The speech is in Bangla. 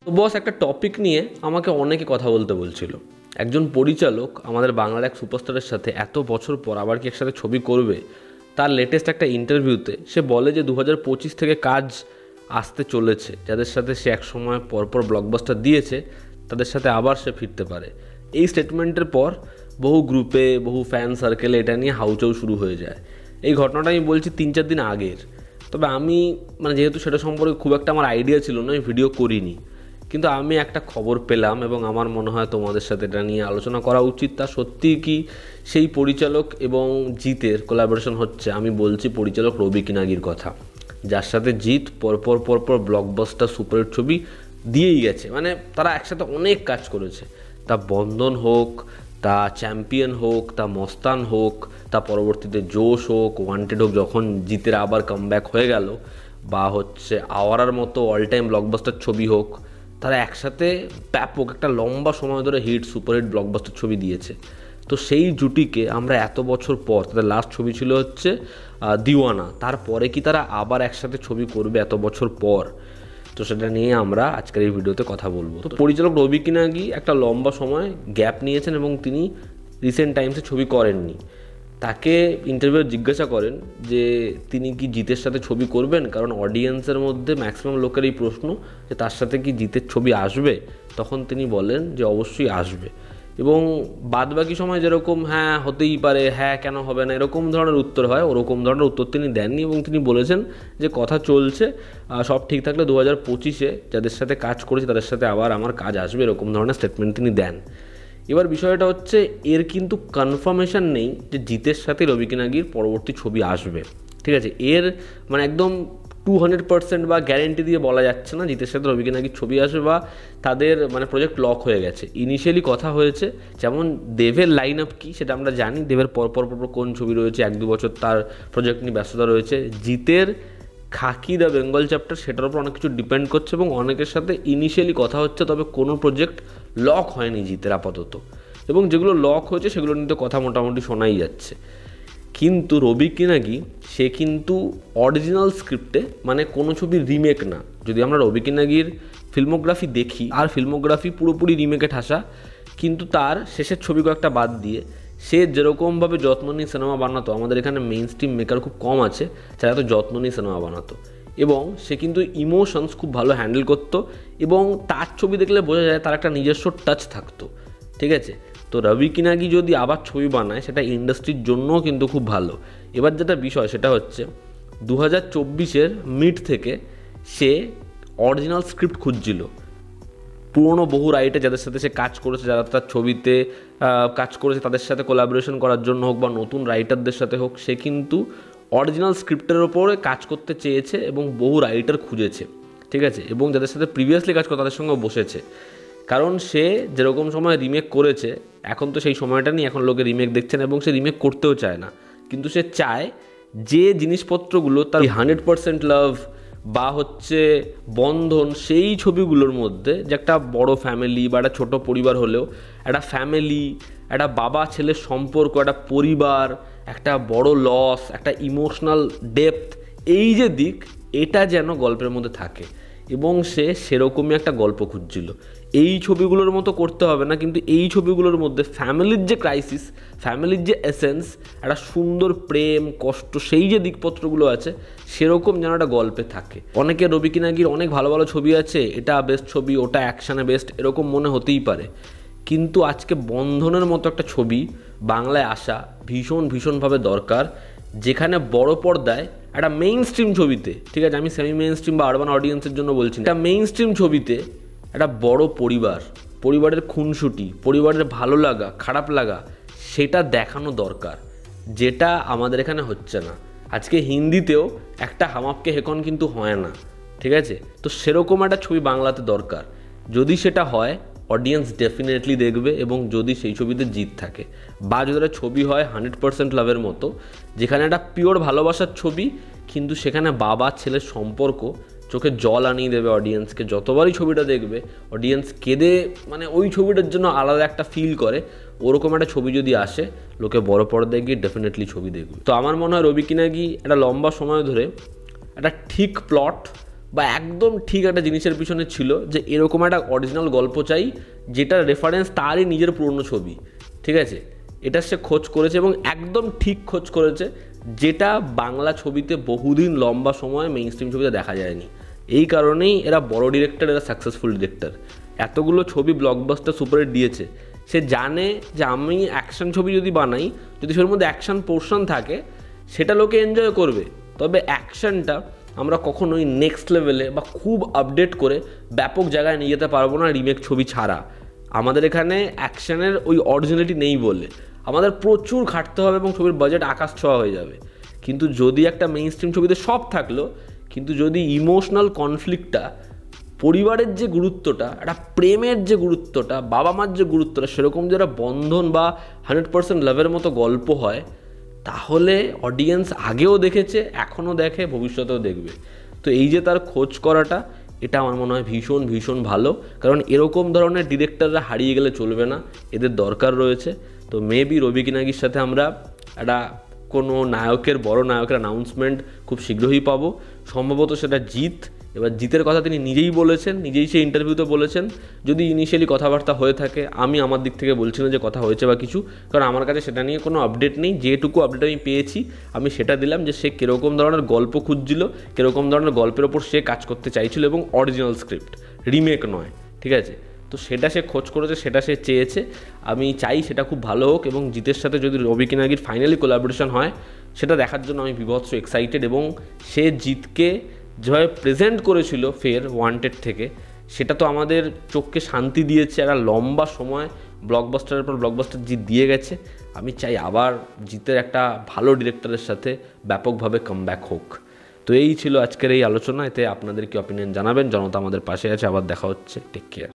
তো বস, একটা টপিক নিয়ে আমাকে অনেকে কথা বলতে বলছিল। একজন পরিচালক আমাদের বাংলার এক সুপারস্টারের সাথে এত বছর পর আবার কি একসাথে ছবি করবে। তার লেটেস্ট একটা ইন্টারভিউতে সে বলে যে 2025 থেকে কাজ আসতে চলেছে, যাদের সাথে সে একসময় পরপর ব্লকবাস্টার দিয়েছে তাদের সাথে আবার সে ফিরতে পারে। এই স্টেটমেন্টের পর বহু গ্রুপে, বহু ফ্যান সার্কেলে এটা নিয়ে হাউচাউ শুরু হয়ে যায়। এই ঘটনাটা আমি বলছি 3-4 দিন আগের। তবে আমি যেহেতু সেটা সম্পর্কে খুব একটা আমার আইডিয়া ছিল না, আমি ভিডিও করিনি, কিন্তু আমি একটা খবর পেলাম এবং আমার মনে হয় তোমাদের সাথে এটা নিয়ে আলোচনা করা উচিত। তা সত্যিই কি সেই পরিচালক এবং জিতের কোলাবোরেশন হচ্ছে? আমি বলছি পরিচালক রবি কিনাগির কথা, যার সাথে জিৎ পরপর ব্লকবাস্টার সুপারহিট ছবি দিয়েই গেছে। তারা একসাথে অনেক কাজ করেছে। তা বন্ধন হোক, তা চ্যাম্পিয়ন হোক, তা মস্তান হোক, তা পরবর্তীতে জোশ হোক, ওয়ান্টেড হোক যখন জিতের আবার কামব্যাক হয়ে গেল, বা আওয়ারার মতো অল টাইম ব্লকবাস্টার ছবি হোক, তারা একসাথে ব্যাপক একটা লম্বা সময় ধরে সুপারহিট ব্লকবাস্টার ছবি দিয়েছে। তো সেই জুটিকে আমরা এত বছর পর, তাদের লাস্ট ছবি ছিল দিওয়ানা, তারপরে কি তারা আবার একসাথে ছবি করবে এত বছর পর? তো সেটা নিয়ে আমরা আজকের এই ভিডিওতে কথা বলবো। তো পরিচালক রবি কিনাগি একটা লম্বা সময় গ্যাপ নিয়েছেন এবং তিনি রিসেন্ট টাইমসে ছবি করেননি। তাকে ইন্টারভিউ জিজ্ঞাসা করেন যে তিনি কি জিতের সাথে ছবি করবেন, কারণ অডিয়েন্সের মধ্যে ম্যাক্সিমাম লোকের এই প্রশ্ন যে তার সাথে কি জিতের ছবি আসবে। তখন তিনি বলেন যে অবশ্যই আসবে, এবং বাদবাকি সময় যেরকম হ্যাঁ হতেই পারে, হ্যাঁ কেন হবে না, এরকম ধরনের উত্তর হয়, ওরকম ধরনের উত্তর তিনি দেননি। এবং তিনি বলেছেন যে কথা চলছে, সব ঠিক থাকলে 2025-এ যাদের সাথে কাজ করেছি তাদের সাথে আবার আমার কাজ আসবে, এরকম ধরনের স্টেটমেন্ট তিনি দেন। এবার বিষয়টা হচ্ছে, এর কিন্তু কনফার্মেশন নেই যে জিতের সাথে রবি কিনাগির পরবর্তী ছবি আসবে। ঠিক আছে, এর একদম 200% বা গ্যারেন্টি দিয়ে বলা যাচ্ছে না জিতের সাথে রবি কিনাগির ছবি আসবে বা তাদের প্রজেক্ট লক হয়ে গেছে। ইনিশিয়ালি কথা হয়েছে, যেমন দেবের লাইন আপ কী সেটা আমরা জানি, দেবের পরপর কোন ছবি রয়েছে, 1-2 বছর তার প্রজেক্ট নিয়ে ব্যস্ততা রয়েছে। জিতের খাকি দ্য বেঙ্গল চ্যাপ্টার, সেটার উপর অনেক কিছু ডিপেন্ড করছে এবং অনেকের সাথে ইনিশিয়ালি কথা হচ্ছে, তবে কোনো প্রজেক্ট লক হয়নি জিতের আপাতত, এবং যেগুলো লক হয়েছে সেগুলো নিয়ে তো কথা মোটামুটি শোনাই যাচ্ছে। কিন্তু রবি কিনাগি সে কিন্তু অরিজিনাল স্ক্রিপ্টে, কোনো ছবির রিমেক না। যদি আমরা রবি কিনাগির ফিল্মোগ্রাফি দেখি, আর ফিল্মোগ্রাফি পুরোপুরি রিমেকে ঠাসা, কিন্তু তার শেষের ছবি কয়েকটা বাদ দিয়ে সে যেরকমভাবে যত্ন নিয়ে সিনেমা বানাতো, আমাদের এখানে মেইন স্ট্রিম মেকার খুব কম আছে যারা এত যত্ন নিয়ে সিনেমা বানাতো, এবং সে কিন্তু ইমোশনস খুব ভালো হ্যান্ডেল করতো, এবং তার ছবি দেখলে বোঝা যায় তার একটা নিজস্ব টাচ থাকতো। ঠিক আছে, তো রবি কিনাগি যদি আবার ছবি বানায় সেটা ইন্ডাস্ট্রির জন্যও কিন্তু খুব ভালো। এবার যেটা বিষয় সেটা হচ্ছে 2024-এর মিড থেকে সে অরিজিনাল স্ক্রিপ্ট খুঁজছিল। পুরনো বহু রাইটার যাদের সাথে সে কাজ করেছে, যারা তার ছবিতে কাজ করেছে, তাদের সাথে কোলাবোরেশন করার জন্য হোক বা নতুন রাইটারদের সাথে হোক, সে কিন্তু অরিজিনাল স্ক্রিপ্টের ওপরে কাজ করতে চেয়েছে এবং বহু রাইটার খুঁজেছে। ঠিক আছে, এবং যাদের সাথে প্রিভিয়াসলি কাজ করে তাদের সঙ্গে বসেছে, কারণ সে যেরকম সময় রিমেক করেছে, এখন তো সেই সময়টা নেই, এখন লোকে রিমেক দেখছেন এবং সে রিমেক করতেও চায় না। কিন্তু সে চায় যে জিনিসপত্রগুলো তার 100% লাভ বা বন্ধন, সেই ছবিগুলোর মধ্যে যে একটা বড় ফ্যামিলি বা একটা ছোটো পরিবার হলেও একটা ফ্যামিলি, একটা বাবা ছেলের সম্পর্ক, একটা পরিবার, একটা বড় লস, একটা ইমোশনাল ডেপথ, এই যে দিক, এটা যেন গল্পের মধ্যে থাকে, এবং সে সেরকমই একটা গল্প খুঁজছিল। এই ছবিগুলোর মতো করতে হবে না, কিন্তু এই ছবিগুলোর মধ্যে ফ্যামিলির যে ক্রাইসিস, ফ্যামিলির যে এসেন্স, একটা সুন্দর প্রেম কষ্ট, সেই যে দিকপত্রগুলো আছে, সেরকম যেন একটা গল্পে থাকে। অনেকে রবি কিনাগির অনেক ভালো ভালো ছবি আছে, এটা বেস্ট ছবি, ওটা অ্যাকশানে বেস্ট, এরকম মনে হতেই পারে, কিন্তু আজকে বন্ধনের মতো একটা ছবি বাংলায় আসা ভীষণভাবে দরকার, যেখানে বড় পর্দায় একটা মেইন স্ট্রিম ছবিতে, ঠিক আছে আমি সেমি মেইন স্ট্রিম বা আরবান অডিয়েন্সের জন্য বলছি, একটা মেইন স্ট্রিম ছবিতে একটা বড় পরিবারের খুনসুটি, পরিবারের ভালো লাগা খারাপ লাগা, সেটা দেখানো দরকার, যেটা আমাদের এখানে হচ্ছে না। আজকে হিন্দিতেও একটা হাম আপকে হেকন কিন্তু হয় না। ঠিক আছে, তো সেরকম একটা ছবি বাংলাতে দরকার। যদি সেটা হয়, অডিয়েন্স ডেফিনেটলি দেখবে, এবং যদি সেই ছবিতে জিত থাকে, বা যদি একটা ছবি হয় 100% লাভের মতো, যেখানে একটা পিওর ভালোবাসার ছবি, কিন্তু সেখানে বাবা ছেলের সম্পর্ক চোখে জল আনিয়ে দেবে অডিয়েন্সকে, যতবারই ছবিটা দেখবে অডিয়েন্স কেঁদে ওই ছবিটার জন্য আলাদা একটা ফিল করে, ওরকম একটা ছবি যদি আসে, লোকে বড় পর্দায় গিয়ে ডেফিনেটলি ছবি দেখবে। তো আমার মনে হয় রবি কিনাগি একটা লম্বা সময় ধরে একটা ঠিক প্লট বা একদম ঠিক একটা জিনিসের পিছনে ছিল যে এরকম একটা অরিজিনাল গল্প চাই যেটার রেফারেন্স তারই নিজের পুরনো ছবি, ঠিক আছে? এটা সে খোঁজ করেছে এবং একদম ঠিক খোঁজ করেছে, যেটা বাংলা ছবিতে বহুদিন লম্বা সময় মেইন স্ট্রিম ছবিতে দেখা যায়নি। এই কারণেই এরা বড় ডিরেক্টর, এরা সাকসেসফুল ডিরেক্টর। এতগুলো ছবি ব্লকবাস্টার সুপারহিট দিয়েছে, সে জানে যে আমি অ্যাকশন ছবি যদি বানাই, যদি সের মধ্যে অ্যাকশন পোর্শন থাকে সেটা লোকে এনজয় করবে, তবে অ্যাকশনটা আমরা কখনোই নেক্সট লেভেলে বা খুব আপডেট করে ব্যাপক জায়গায় নিয়ে যেতে পারবো না রিমেক ছবি ছাড়া। আমাদের এখানে অ্যাকশনের ওই অরিজিনালিটি নেই বলে আমাদের প্রচুর খাটতে হবে এবং ছবির বাজেট আকাশ ছোঁয়া হয়ে যাবে। কিন্তু যদি একটা মেইন স্ট্রিম ছবিতে সব থাকলো, কিন্তু যদি ইমোশনাল কনফ্লিক্টটা, পরিবারের যে গুরুত্বটা, একটা প্রেমের যে গুরুত্বটা, বাবা মার যে গুরুত্বটা, সেরকম যারা বন্ধন বা 100% লাভের মতো গল্প হয়, তাহলে অডিয়েন্স আগেও দেখেছে, এখনও দেখে, ভবিষ্যতেও দেখবে। তো এই যে তার খোঁজ করাটা, এটা আমার মনে হয় ভীষণ ভীষণ ভালো, কারণ এরকম ধরনের ডিরেক্টররা হারিয়ে গেলে চলবে না, এদের দরকার রয়েছে। তো মেবি রবি কিনাগির সাথে আমরা একটা কোনো নায়কের, বড় নায়কের অ্যানাউন্সমেন্ট খুব শীঘ্রই পাবো, সম্ভবত সেটা জিৎ। এবার জিতের কথা তিনি নিজেই বলেছেন, নিজেই সেই ইন্টারভিউতে বলেছেন। যদি ইনিশিয়ালি কথাবার্তা হয়ে থাকে, আমি আমার দিক থেকে বলছি না যে কথা হয়েছে বা কিছু, কারণ আমার কাছে সেটা নিয়ে কোনো আপডেট নেই। যেটুকু আপডেট আমি পেয়েছি আমি সেটা দিলাম, যে সে কীরকম ধরনের গল্প খুঁজছিল, কীরকম ধরনের গল্পের ওপর সে কাজ করতে চাইছিল, এবং অরিজিনাল স্ক্রিপ্ট, রিমেক নয়, ঠিক আছে? তো সেটা সে খোঁজ করেছে, সেটা সে চেয়েছে। আমি চাই সেটা খুব ভালো হোক, এবং জিতের সাথে যদি রবি কিনাগির ফাইনালি কোলাবোরেশন হয়, সেটা দেখার জন্য আমি বিভৎস এক্সাইটেড। এবং সে জিতকে যেভাবে প্রেজেন্ট করেছিল ফের ওয়ান্টেড থেকে, সেটা তো আমাদের চোখকে শান্তি দিয়েছে। একটা লম্বা সময় ব্লকবাস্টারের পর ব্লকবাস্টার জিত দিয়ে গেছে। আমি চাই আবার জিতের একটা ভালো ডিরেক্টরের সাথে ব্যাপকভাবে কামব্যাক হোক। তো এই ছিল আজকের এই আলোচনা। এতে আপনাদের কি অপিনিয়ন জানাবেন। জনতা আমাদের পাশে আছে। আবার দেখা হচ্ছে। Take care.